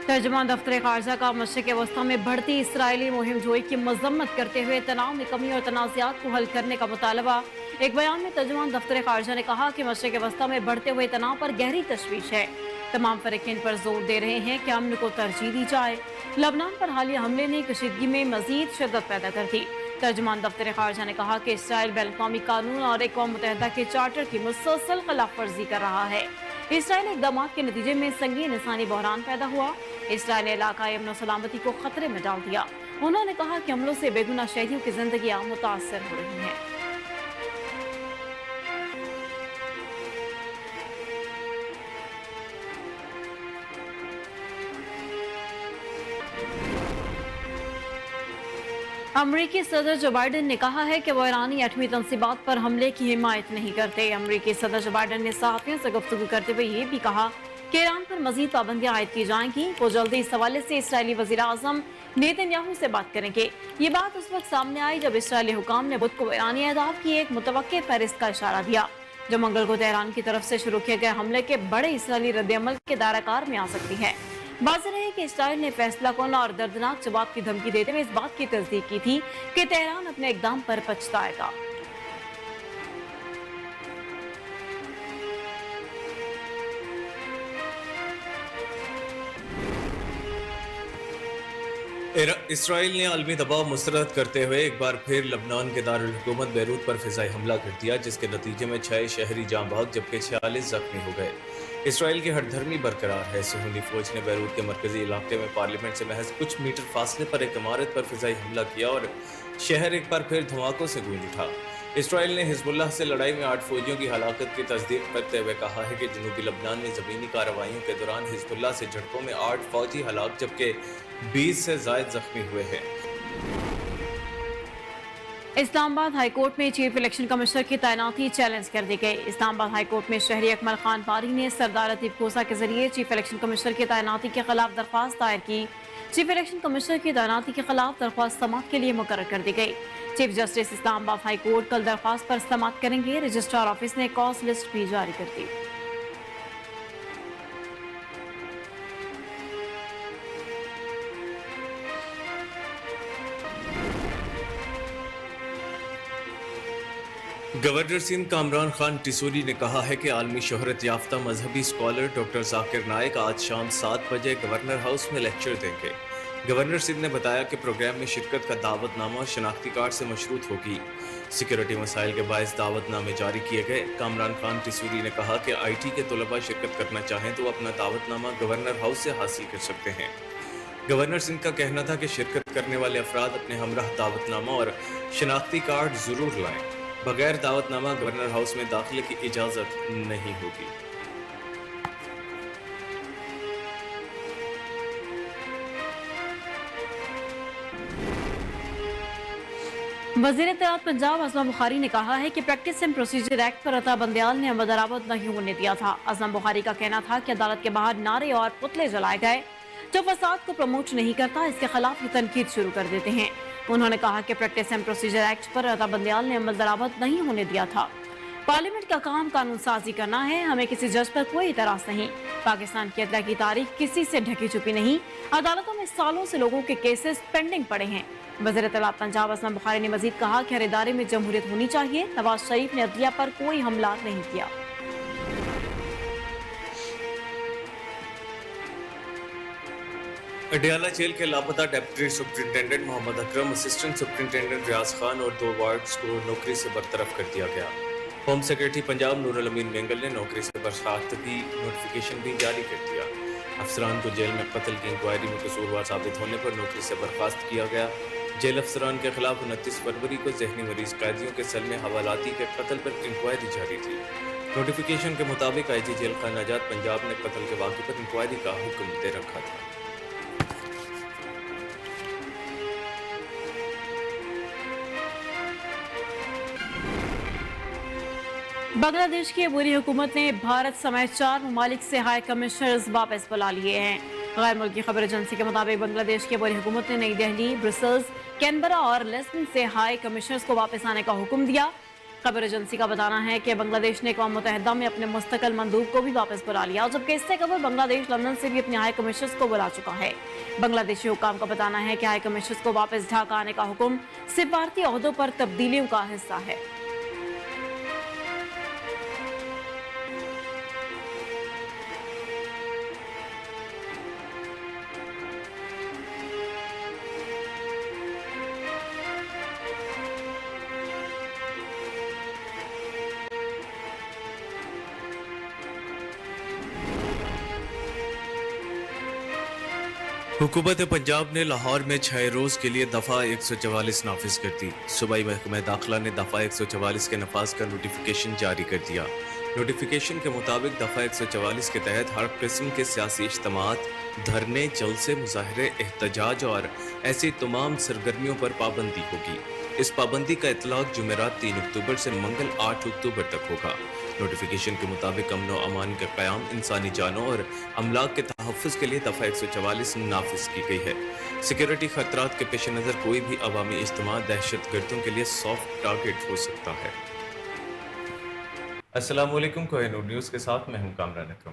तर्जुमान दफ्तर खारजा का मशरिक़ वस्ती में बढ़ती इसराइली मुहिम जोई की मजम्मत करते हुए तनाव में कमी और तनाज़ात को हल करने का मुतालबा। एक बयान में तर्जुमान दफ्तर खारजा ने कहा कि मशरिक़ वस्ती में बढ़ते हुए तनाव पर गहरी तशवीश है। तमाम फ़रीक़ीन पर जोर दे रहे हैं कि अमन को तरजीह दी जाए। लबनान पर हालिया हमले ने कशीदगी में मजीद शिद्दत पैदा कर दी। तर्जुमान दफ्तर खारजा ने कहा कि इसराइल बैनुल-अक़वामी कानून और अक़वाम मुत्तहिदा के चार्टर की मुसलसल खिलाफ वर्जी कर रहा है। इसराइली इक़दामात के नतीजे में संगीन इंसानी बहरान पैदा हुआ। इसराइल ने इलाकाई अमन सलामती को खतरे में डाल दिया। उन्होंने कहा कि हमलों से बेगुनाह शहरियों की जिंदगियां मुतासर हो रही हैं। अमरीकी सदर जो बाइडन ने कहा है कि वो ईरानी एटमी तंसीबात पर हमले की हिमायत नहीं करते। अमरीकी सदर जो बाइडन ने सहाफ़ियों से गुफ्तगू करते हुए ये भी कहा कि ईरान पर मजीद पाबंदियां आयद की जाएंगी। वो जल्दी इस हवाले से इसराइली वज़ीर आज़म नेतन्याहू से बात करेंगे। ये बात उस वक्त सामने आई जब इसराइली हुकाम ने बुध को ईरानी अहदाफ की एक मुतवक्के फहरिस्त का इशारा दिया, जो मंगल को तेहरान की तरफ से शुरू किए गए हमले के बड़े इसराइली रद्द-ए-अमल के दायराकार में आ सकती है। वाज़ेह है कि इसराइल ने फैसला कौन और दर्दनाक जवाब की धमकी देते हुए इस बात की तस्दीक की थी कि तेहरान अपने इक़दाम पर पछताएगा। इसराइल ने आलमी दबाव मुस्तरद करते हुए एक बार फिर लबनान के दारुल हुकूमत बैरूत पर फिज़ाई हमला कर दिया, जिसके नतीजे में 6 शहरी जाँ बहक जबकि 46 जख्मी हो गए। इसराइल की हरधर्मी बरकरार है। सहूनी फौज ने बैरूत के मरकजी इलाके में पार्लियामेंट से महज कुछ मीटर फासले पर एक इमारत पर फिज़ाई हमला किया और शहर एक बार फिर धमाकों से गूंज उठा। इसराइल ने हिजबुल्लाह से लड़ाई में 8 फौजियों की हलाकत की तस्दीक करते हुए कहा है कि जनूबी लबनान में ज़मीनी कार्रवाइयों के दौरान हिजबुल्लाह से झड़पों में 8 फौजी हलाक जबकि 20 से ज़ायद जख्मी हुए हैं। इस्लामाबाद हाई कोर्ट में चीफ इलेक्शन कमिश्नर की तैनाती चैलेंज कर दी गई। इस्लामाबाद हाई कोर्ट में शहरी अकमल खान पारी ने सरदार लतीफ खोसा के जरिए चीफ इलेक्शन कमिश्नर की तैनाती के खिलाफ दरख्वास्त दायर की। चीफ इलेक्शन कमिश्नर की तैनाती के खिलाफ दरख्वास्त समाअत के लिए मुकर्रर कर दी गई। Chief justice Islamabad high court कल दरख्वास्त पर समाअत करेंगे। रजिस्ट्रार ऑफिस ने कॉज लिस्ट भी जारी कर दी। गवर्नर सिंध कामरान खान टिसूरी ने कहा है कि आलमी शोहरत याफ्ता मजहबी स्कॉलर डॉक्टर जाकिर नाइक आज शाम 7 बजे गवर्नर हाउस में लेक्चर देंगे। गवर्नर सिंध ने बताया कि प्रोग्राम में शिरकत का दावतनामा शनाख्ती कार्ड से मशरूत होगी। सिक्योरिटी मसाइल के बायस दावतनामे जारी किए गए। कामरान खान टिसूरी ने कहा कि IT के तलबा शिरकत करना चाहें तो अपना दावतनामा गवर्नर हाउस से हासिल कर सकते हैं। गवर्नर सिंध का कहना था कि शिरकत करने वाले अफराद अपने हमराह दावतनामा और शनाख्ती कार्ड जरूर लाएं। बगैर दावतनामा गवर्नर हाउस में दाखिले की इजाजत नहीं होगी। वज़ीर इत्तलात पंजाब अज़म बुखारी ने कहा है कि प्रैक्टिस एंड प्रोसीजर एक्ट पर अता बंदयाल ने अमल दरामद नहीं होने दिया था। अज़म बुखारी का कहना था कि अदालत के बाहर नारे और पुतले जलाए गए जो फसाद को प्रमोट नहीं करता, इसके खिलाफ ही तनकीद शुरू कर देते हैं। उन्होंने कहा कि प्रैक्टिस एंड प्रोसीजर एक्ट पर अता बंदयाल ने अमल दरामद नहीं होने दिया था। पार्लियामेंट का काम कानून साजी करना है, हमें किसी जज पर कोई इतराज नहीं। पाकिस्तान की अदलिया की तारीख किसी से ढकी छुपी नहीं। अदालतों में सालों से लोगों के केसेस पेंडिंग पड़े हैं। वज़ीर इत्तलात पंजाब अज़म बुखारी ने मजीद कहा कि हर इदारे में जमहूरियत होनी चाहिए। नवाज शरीफ ने अदलिया पर कोई हमला नहीं किया। अडयाला जेल के लापता deputy superintendent Mohammad Akram, assistant superintendent रियाज खान और 2 वार्ड्स को नौकरी से बरतरफ कर दिया गया। होम सेक्रेटरी पंजाब नूरुल अमीन मेंगल ने नौकरी से बर्खास्तगी नोटिफिकेशन भी जारी कर दिया। अफसरान को जेल में कत्ल की इंक्वायरी में कसूरवार साबित होने पर नौकरी से बर्खास्त किया गया। जेल अफसरान के खिलाफ 29 फरवरी को जहनी मरीज कैदियों के सेल में हवालाती के कत्ल पर इंक्वायरी जारी थी। नोटिफिकेशन के मुताबिक IG जेल खाना आजाद पंजाब ने कत्ल के वाक़े पर इंक्वायरी का हुक्म दे रखा था। बांग्लादेश की अबूरी हुकूमत ने भारत समेत 4 ममालिक से हाई कमिश्नर्स वापस बुला लिए हैं। गैर मुल्की खबर एजेंसी के मुताबिक बांग्लादेश की अबूरी हुकूमत ने नई दिल्ली, ब्रसेल्स, कैनबरा और लेस्बन से हाई कमिश्नर्स को वापस आने का हुक्म दिया। खबर एजेंसी का बताना है कि बांग्लादेश ने अक़वाम मुत्तहिदा में अपने मुस्तकिल मंदूब को भी वापस बुला लिया, जबकि इससे कबल बांग्लादेश लंदन से भी अपने हाई कमिश्नर्स को बुला चुका है। बांग्लादेशी हुकाम का बताना है कि हाई कमिश्नर्स को वापस ढाका आने का हुक्म सिफारती ओहदों पर तब्दीलियों का हिस्सा है। हुकूमत पंजाब ने लाहौर में 6 रोज के लिए दफा 144 नाफिज कर दी। सूबाई महकमा दाखिला ने दफा 144 के नफाज का नोटिफिकेशन जारी कर दिया। नोटिफिकेशन के मुताबिक दफा 144 के तहत हर किस्म के सियासी इज्तिमात, धरने, जलसे, मुजाहरे, एहतजाज और ऐसी तमाम सरगर्मियों पर पाबंदी होगी। इस पाबंदी का इतलाक जुमेरात 3 अक्टूबर से मंगल 8 अक्टूबर तक होगा। नोटिफिकेशन के मुताबिक अमन व अमान के क़याम, इंसानी जानों और अमलाक के तहफ़्फ़ुज़ के लिए दफ़ा 144 नाफिज की गई है। सिक्योरिटी खतरात के पेश नज़र कोई भी अवामी इज्तिमा दहशत गर्दों के लिए सॉफ्ट टारगेट हो सकता है। अस्सलाम वालेकुम, कोहिनूर न्यूज़ के साथ मैं हूं कामरान अकरम।